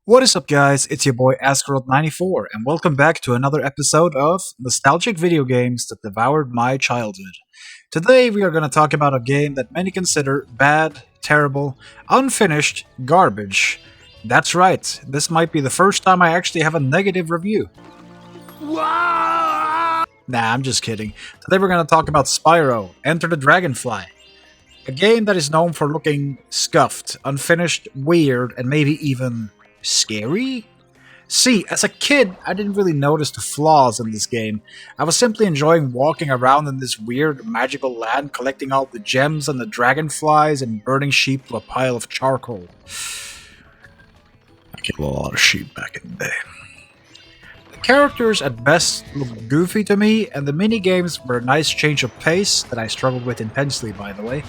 What is up, guys? It's your boy Askarot94, and welcome back to another episode of Nostalgic Video Games that Devoured My Childhood. Today, we are going to talk about a game that many consider bad, terrible, unfinished, garbage. That's right, this might be the first time I actually have a negative review. Nah, I'm just kidding. Today, we're going to talk about Spyro Enter the Dragonfly. A game that is known for looking scuffed, unfinished, weird, and maybe even scary? See, as a kid, I didn't really notice the flaws in this game. I was simply enjoying walking around in this weird, magical land, collecting all the gems and the dragonflies and burning sheep to a pile of charcoal. I killed a lot of sheep back in the day. The characters at best looked goofy to me, and the mini-games were a nice change of pace that I struggled with intensely, by the way.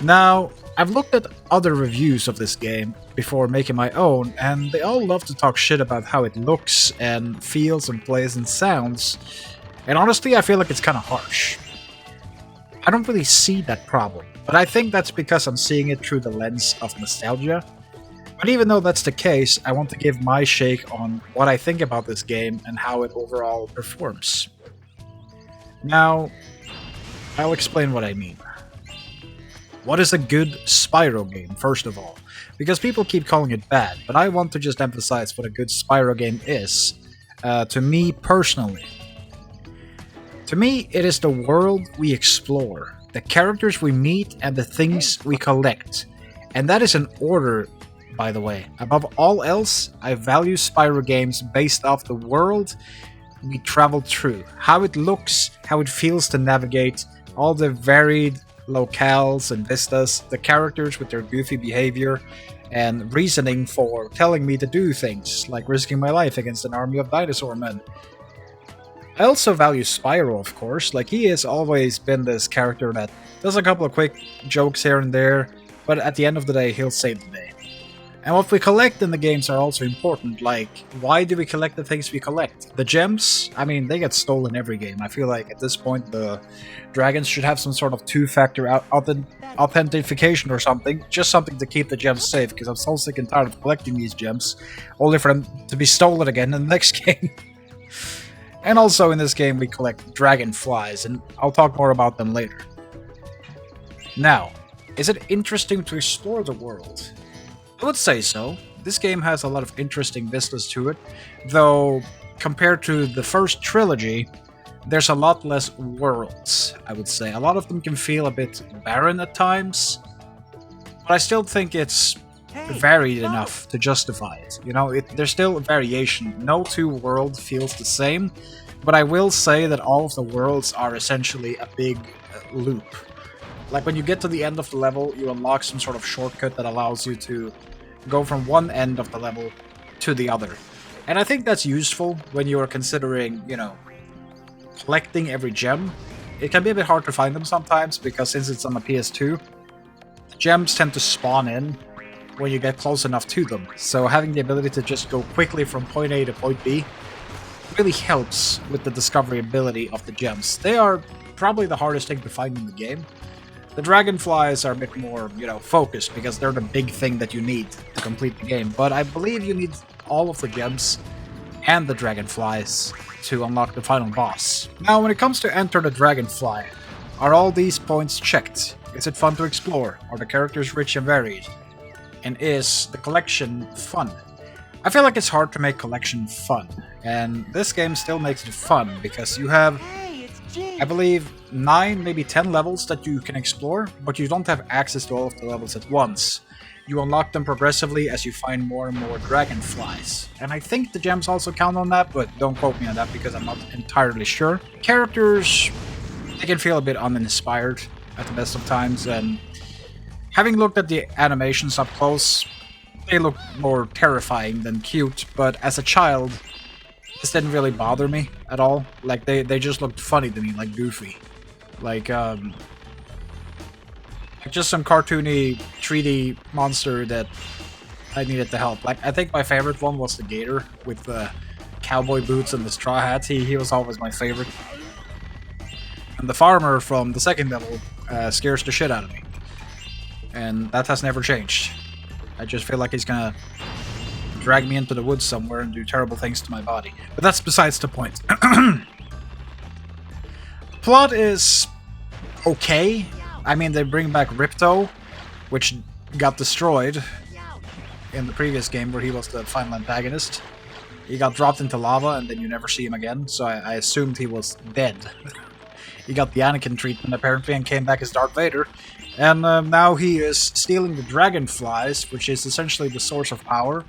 Now, I've looked at other reviews of this game before making my own, and they all love to talk shit about how it looks and feels and plays and sounds, and honestly I feel like it's kinda harsh. I don't really see that problem, but I think that's because I'm seeing it through the lens of nostalgia. But even though that's the case, I want to give my shake on what I think about this game and how it overall performs. Now, I'll explain what I mean. What is a good Spyro game, first of all? Because people keep calling it bad, but I want to just emphasize what a good Spyro game is, to me personally. To me, it is the world we explore, the characters we meet, and the things we collect. And that is in order, by the way. Above all else, I value Spyro games based off the world we travel through, how it looks, how it feels to navigate, all the varied locales and vistas, the characters with their goofy behavior and reasoning for telling me to do things, like risking my life against an army of dinosaur men. I also value Spyro, of course, like he has always been this character that does a couple of quick jokes here and there, but at the end of the day, he'll save the day. And what we collect in the games are also important, like, why do we collect the things we collect? The gems? I mean, they get stolen every game. I feel like at this point the dragons should have some sort of two-factor authentication or something, just something to keep the gems safe, because I'm so sick and tired of collecting these gems, only for them to be stolen again in the next game. And also in this game we collect dragonflies, and I'll talk more about them later. Now, is it interesting to explore the world? I would say so. This game has a lot of interesting vistas to it, though compared to the first trilogy, there's a lot less worlds, I would say. A lot of them can feel a bit barren at times, but I still think it's varied enough to justify it. You know, there's still variation. No two worlds feels the same, but I will say that all of the worlds are essentially a big loop. Like when you get to the end of the level, you unlock some sort of shortcut that allows you to go from one end of the level to the other. And I think that's useful when you are considering, you know, collecting every gem. It can be a bit hard to find them sometimes, because since it's on a PS2, the gems tend to spawn in when you get close enough to them. So having the ability to just go quickly from point A to point B really helps with the discoverability of the gems. They are probably the hardest thing to find in the game. The dragonflies are a bit more, you know, focused, because they're the big thing that you need to complete the game. But I believe you need all of the gems and the dragonflies to unlock the final boss. Now, when it comes to Enter the Dragonfly, are all these points checked? Is it fun to explore? Are the characters rich and varied? And is the collection fun? I feel like it's hard to make collection fun, and this game still makes it fun, because you have, I believe, 9, maybe 10 levels that you can explore, but you don't have access to all of the levels at once. You unlock them progressively as you find more and more dragonflies. And I think the gems also count on that, but don't quote me on that because I'm not entirely sure. Characters, they can feel a bit uninspired at the best of times, and having looked at the animations up close, they look more terrifying than cute, but as a child, this didn't really bother me at all. Like, they just looked funny to me, like goofy. Like just some cartoony 3D monster that I needed to help. Like, I think my favorite one was the gator with the cowboy boots and the straw hat. He was always my favorite. And the farmer from the second level scares the shit out of me. And that has never changed. I just feel like he's gonna drag me into the woods somewhere and do terrible things to my body. But that's besides the point. The plot is okay. I mean, they bring back Ripto, which got destroyed in the previous game where he was the final antagonist. He got dropped into lava and then you never see him again, so I assumed he was dead. He got the Anakin treatment apparently and came back as Darth Vader. And now he is stealing the dragonflies, which is essentially the source of power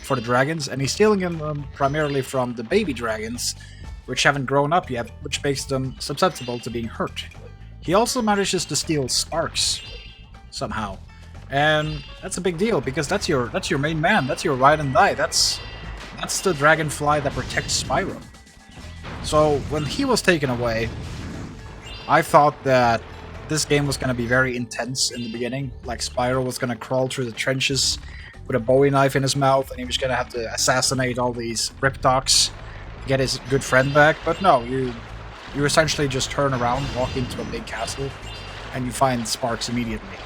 for the dragons, and he's stealing them primarily from the baby dragons, which haven't grown up yet, which makes them susceptible to being hurt. He also manages to steal sparks somehow, and that's a big deal because that's your main man, that's your ride and die, that's the dragonfly that protects Spyro. So when he was taken away, I thought that this game was going to be very intense in the beginning, like Spyro was going to crawl through the trenches with a Bowie knife in his mouth, and he was going to have to assassinate all these Riptocs to get his good friend back. But no, you essentially just turn around, walk into a big castle, and you find Sparks immediately.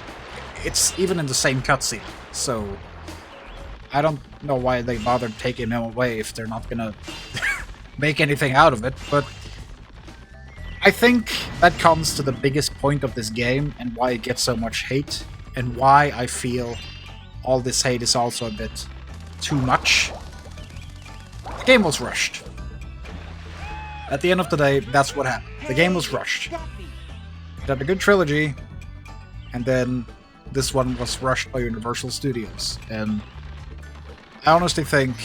It's even in the same cutscene, so I don't know why they bothered taking him away if they're not going to make anything out of it, but I think that comes to the biggest point of this game and why it gets so much hate, and why I feel all this hate is also a bit too much. The game was rushed. At the end of the day, that's what happened. The game was rushed. It had a good trilogy, and then this one was rushed by Universal Studios. And I honestly think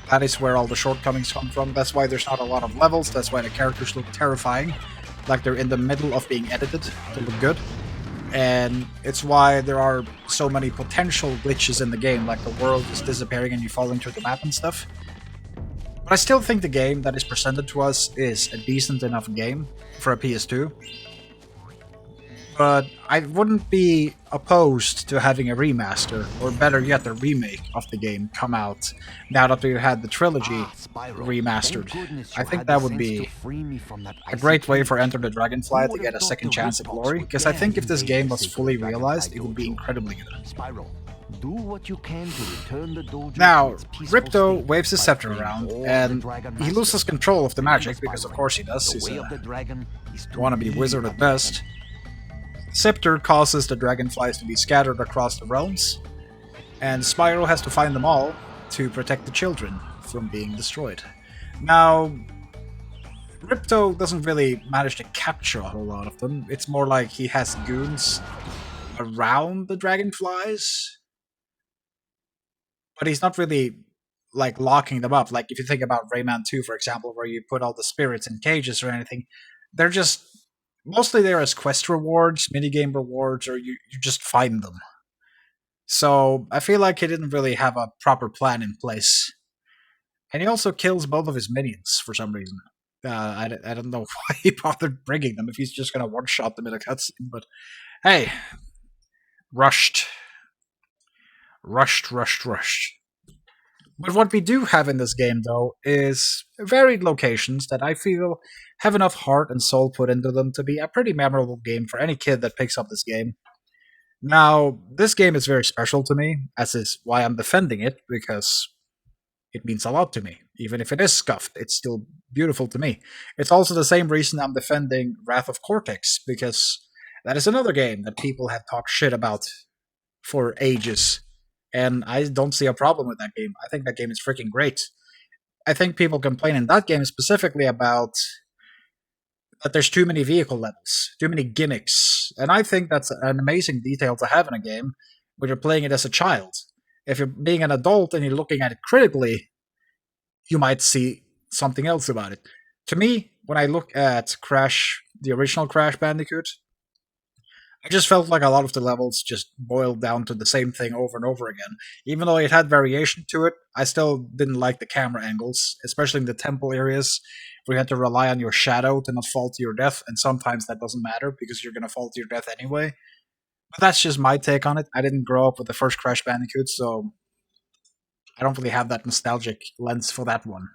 that is where all the shortcomings come from. That's why there's not a lot of levels, that's why the characters look terrifying, like they're in the middle of being edited to look good. And it's why there are so many potential glitches in the game, like the world is disappearing and you fall into the map and stuff. But I still think the game that is presented to us is a decent enough game for a PS2. But I wouldn't be opposed to having a remaster, or better yet, a remake of the game come out now that we've had the trilogy remastered. I think that would be a great way for Enter the Dragonfly to get a second chance at glory, because I think if this game was fully realized, it would be incredibly good. Now, Ripto waves his scepter around, and he loses control of the magic, because of course he does, he's a wannabe wizard at best. Scepter causes the dragonflies to be scattered across the realms, and Spyro has to find them all to protect the children from being destroyed. Now, Ripto doesn't really manage to capture a whole lot of them. It's more like he has goons around the dragonflies, but he's not really like locking them up. Like if you think about Rayman 2, for example, where you put all the spirits in cages or anything, they're just mostly there as quest rewards, minigame rewards, or you just find them. So I feel like he didn't really have a proper plan in place. And he also kills both of his minions for some reason. I don't know why he bothered bringing them if he's just going to one-shot them in a cutscene, but hey, rushed. Rushed. But what we do have in this game, though, is varied locations that I feel have enough heart and soul put into them to be a pretty memorable game for any kid that picks up this game. Now, this game is very special to me, as is why I'm defending it, because it means a lot to me. Even if it is scuffed, it's still beautiful to me. It's also the same reason I'm defending Wrath of Cortex, because that is another game that people have talked shit about for ages. And I don't see a problem with that game. I think that game is freaking great. I think people complain in that game specifically about that there's too many vehicle levels, too many gimmicks. And I think that's an amazing detail to have in a game when you're playing it as a child. If you're being an adult and you're looking at it critically, you might see something else about it. To me, when I look at Crash, the original Crash Bandicoot, I just felt like a lot of the levels just boiled down to the same thing over and over again. Even though it had variation to it, I still didn't like the camera angles, especially in the temple areas where you had to rely on your shadow to not fall to your death, and sometimes that doesn't matter because you're going to fall to your death anyway. But that's just my take on it. I didn't grow up with the first Crash Bandicoot, so I don't really have that nostalgic lens for that one.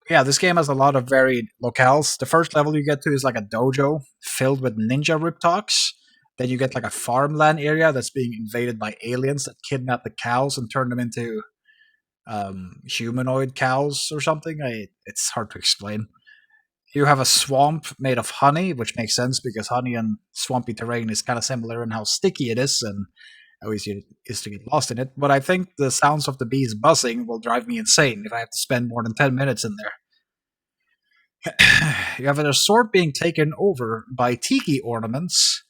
Yeah, this game has a lot of varied locales. The first level you get to is like a dojo filled with ninja riptocs. Then you get like a farmland area that's being invaded by aliens that kidnap the cows and turn them into humanoid cows or something. It's hard to explain. You have a swamp made of honey, which makes sense because honey and swampy terrain is kind of similar in how sticky it is and how easy it is to get lost in it. But I think the sounds of the bees buzzing will drive me insane if I have to spend more than 10 minutes in there. You have a resort being taken over by tiki ornaments,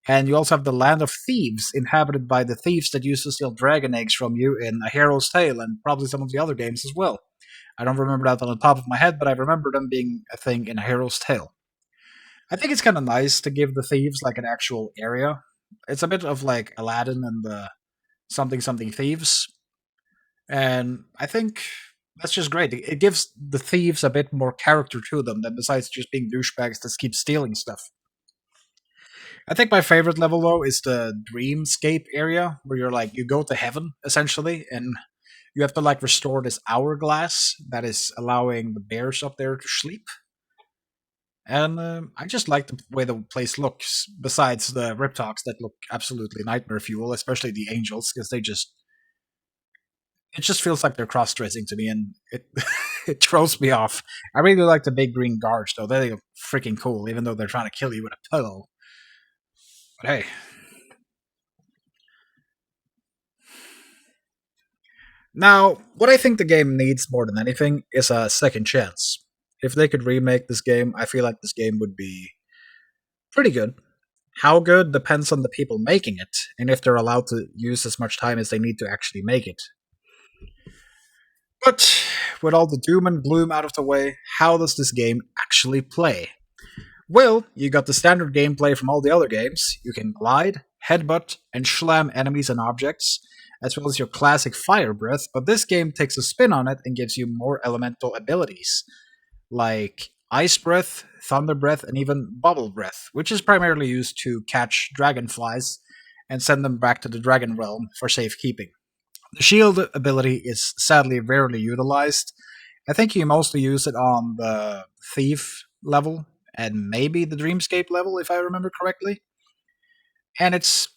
and you also have the land of thieves, inhabited by the thieves that used to steal dragon eggs from you in A Hero's Tale and probably some of the other games as well. I don't remember that on the top of my head, but I remember them being a thing in A Hero's Tale. I think it's kind of nice to give the thieves like an actual area. It's a bit of like Aladdin and the something something thieves, and I think that's just great. It gives the thieves a bit more character to them than besides just being douchebags that keep stealing stuff. I think my favorite level though is the dreamscape area where you're like you go to heaven essentially, and you have to like restore this hourglass that is allowing the bears up there to sleep. And I just like the way the place looks. Besides the Riptocs that look absolutely nightmare fuel, especially the angels, because they just it just feels like they're cross dressing to me, and it it throws me off. I really like the big green guards though; they're freaking cool, even though they're trying to kill you with a pillow. But hey, now what I think the game needs more than anything is a second chance. If they could remake this game, I feel like this game would be pretty good. How good depends on the people making it, and if they're allowed to use as much time as they need to actually make it. But with all the doom and gloom out of the way, how does this game actually play? Well, you got the standard gameplay from all the other games. You can glide, headbutt, and slam enemies and objects, as well as your classic fire breath, but this game takes a spin on it and gives you more elemental abilities, like ice breath, thunder breath, and even bubble breath, which is primarily used to catch dragonflies and send them back to the dragon realm for safekeeping. The shield ability is sadly rarely utilized. I think you mostly use it on the thief level and maybe the dreamscape level, if I remember correctly. And it's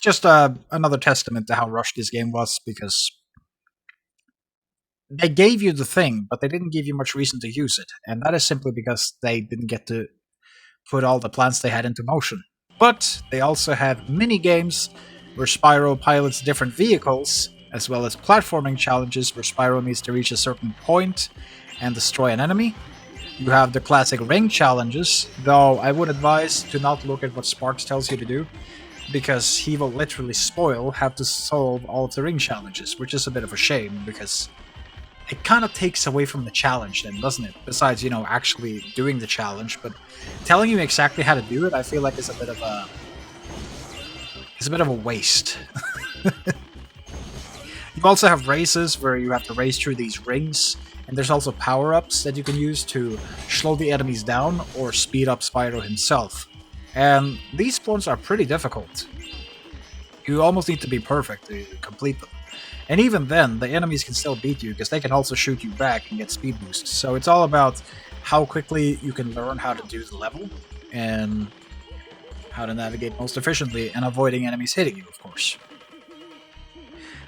just another testament to how rushed this game was because they gave you the thing, but they didn't give you much reason to use it, and that is simply because they didn't get to put all the plans they had into motion. But they also have mini games where Spyro pilots different vehicles, as well as platforming challenges where Spyro needs to reach a certain point and destroy an enemy. You have the classic ring challenges, though I would advise to not look at what Sparks tells you to do, because he will literally spoil how to solve all of the ring challenges, which is a bit of a shame because it kind of takes away from the challenge then, doesn't it? Besides, actually doing the challenge, but telling you exactly how to do it, I feel like is a bit of a waste. You also have races where you have to race through these rings, and there's also power-ups that you can use to slow the enemies down or speed up Spyro himself. And these spawns are pretty difficult. You almost need to be perfect to complete them. And even then, the enemies can still beat you because they can also shoot you back and get speed boosts. So it's all about how quickly you can learn how to do the level and how to navigate most efficiently and avoiding enemies hitting you, of course.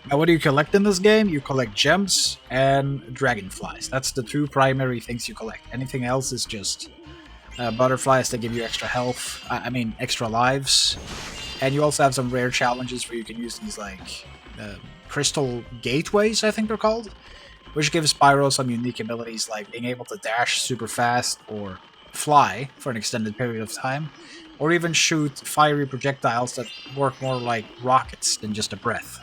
Now, what do you collect in this game? You collect gems and dragonflies. That's the two primary things you collect. Anything else is just butterflies that give you extra health, extra lives. And you also have some rare challenges where you can use these, like, crystal gateways, I think they're called, which gives Spyro some unique abilities like being able to dash super fast or fly for an extended period of time, or even shoot fiery projectiles that work more like rockets than just a breath.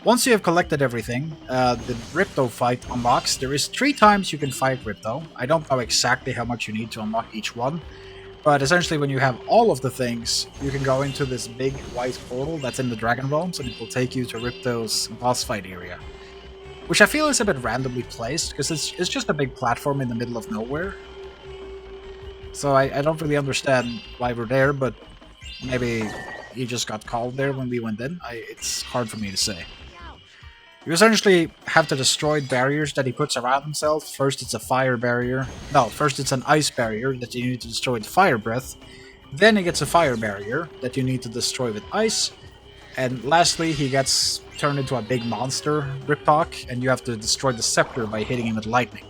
Once you have collected everything, the Ripto fight unlocks. There is 3 times you can fight Ripto. I don't know exactly how much you need to unlock each one, but essentially when you have all of the things, you can go into this big white portal that's in the Dragon Realms, and it will take you to Ripto's boss fight area. Which I feel is a bit randomly placed, because it's just a big platform in the middle of nowhere. So I don't really understand why we're there, but maybe he just got called there when we went in. It's hard for me to say. You essentially have to destroy barriers that he puts around himself. First it's a fire barrier. No, first it's an ice barrier that you need to destroy with fire breath. Then he gets a fire barrier that you need to destroy with ice. And lastly, he gets turned into a big monster, Riptalk, and you have to destroy the scepter by hitting him with lightning.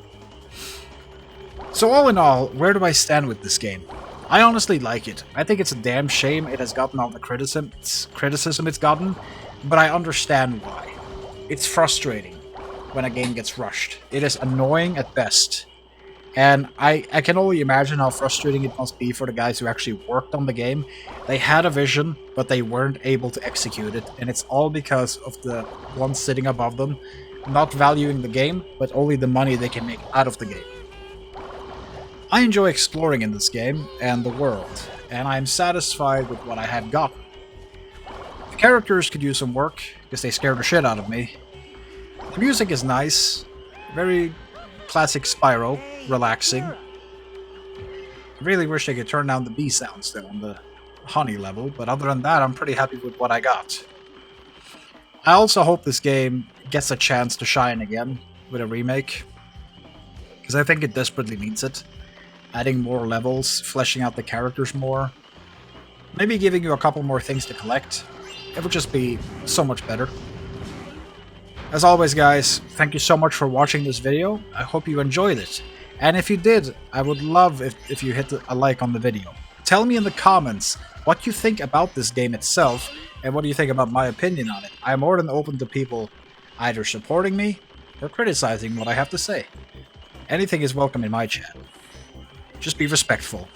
So all in all, where do I stand with this game? I honestly like it. I think it's a damn shame it has gotten all the criticism it's gotten, but I understand why. It's frustrating when a game gets rushed. It is annoying at best. And I can only imagine how frustrating it must be for the guys who actually worked on the game. They had a vision, but they weren't able to execute it, and it's all because of the ones sitting above them not valuing the game, but only the money they can make out of the game. I enjoy exploring in this game and the world, and I am satisfied with what I have gotten. The characters could use some work, because they scared the shit out of me. The music is nice, very classic Spyro, relaxing. I really wish they could turn down the bee sounds though on the honey level, but other than that, I'm pretty happy with what I got. I also hope this game gets a chance to shine again with a remake, because I think it desperately needs it. Adding more levels, fleshing out the characters more, maybe giving you a couple more things to collect. It would just be so much better. As always, guys, thank you so much for watching this video. I hope you enjoyed it. And if you did, I would love if you hit a like on the video. Tell me in the comments what you think about this game itself, and what do you think about my opinion on it. I am more than open to people either supporting me or criticizing what I have to say. Anything is welcome in my chat. Just be respectful.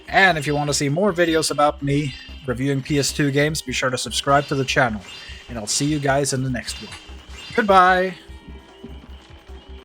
And if you want to see more videos about me reviewing PS2 games, be sure to subscribe to the channel. And I'll see you guys in the next one. Goodbye!